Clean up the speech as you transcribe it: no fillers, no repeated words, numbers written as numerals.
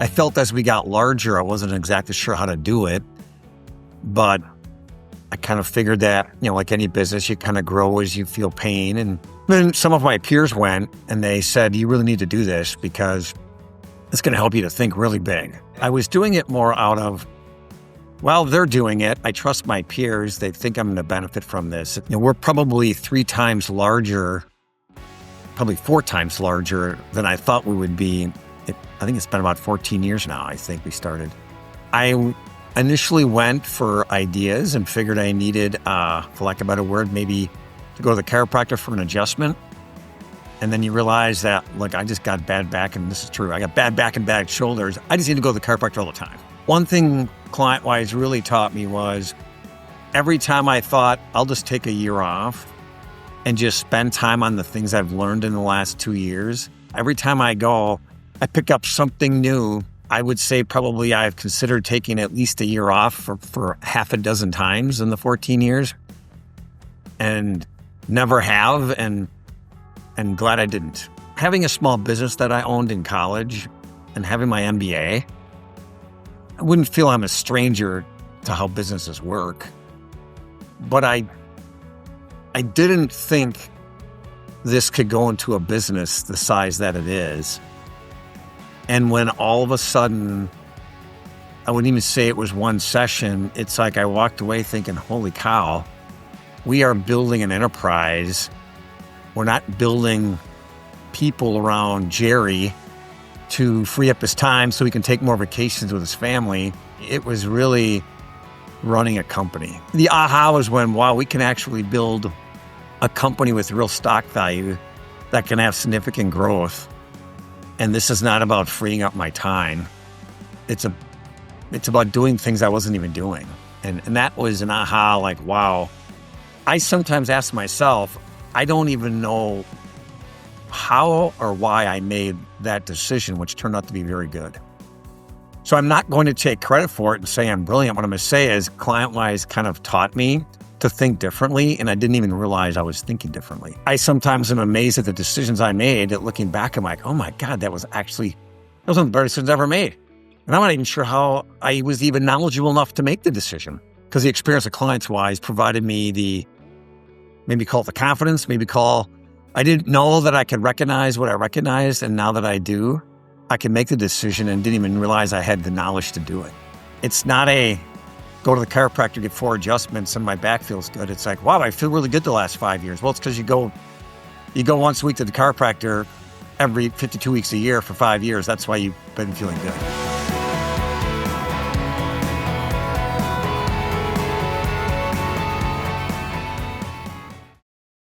I felt as we got larger, I wasn't exactly sure how to do it, but I kind of figured that, like any business, you kind of grow as you feel pain. And then some of my peers went and they said, you really need to do this because it's going to help you to think really big. I was doing it more out of, well, they're doing it. I trust my peers. They think I'm going to benefit from this. We're probably 3 times larger, probably 4 times larger than I thought we would be. I think it's been about 14 years now, I think we started. I initially went for ideas and figured I needed, for lack of a better word, maybe to go to the chiropractor for an adjustment. And then you realize that, look, I just got bad back, and this is true. I got bad back and bad shoulders. I just need to go to the chiropractor all the time. One thing ClientWise really taught me was every time I thought I'll just take a year off and just spend time on the things I've learned in the last 2 years, every time I go, I pick up something new. I would say probably I've considered taking at least a year off for half a dozen times in the 14 years and never have, and glad I didn't. Having a small business that I owned in college and having my MBA, I wouldn't feel I'm a stranger to how businesses work. But I didn't think this could go into a business the size that it is. And when all of a sudden, I wouldn't even say it was one session, it's like I walked away thinking, holy cow, we are building an enterprise. We're not building people around Jerry to free up his time so he can take more vacations with his family. It was really running a company. The aha was when, wow, we can actually build a company with real stock value that can have significant growth. And this is not about freeing up my time. It's about doing things I wasn't even doing. And that was an aha, like, wow. I sometimes ask myself, I don't even know how or why I made that decision, which turned out to be very good. So I'm not going to take credit for it and say I'm brilliant. What I'm going to say is ClientWise kind of taught me to think differently, and I didn't even realize I was thinking differently. I sometimes am amazed at the decisions I made. At looking back, I'm like, oh my God, that was one of the better decisions I ever made. And I'm not even sure how I was even knowledgeable enough to make the decision, because the experience of ClientWise provided me maybe call it the confidence, I didn't know that I could recognize what I recognized, and now that I do, I can make the decision and didn't even realize I had the knowledge to do it. It's not go to the chiropractor, get 4 adjustments, and my back feels good. It's like, wow, I feel really good the last 5 years. Well, it's because you go once a week to the chiropractor every 52 weeks a year for 5 years. That's why you've been feeling good.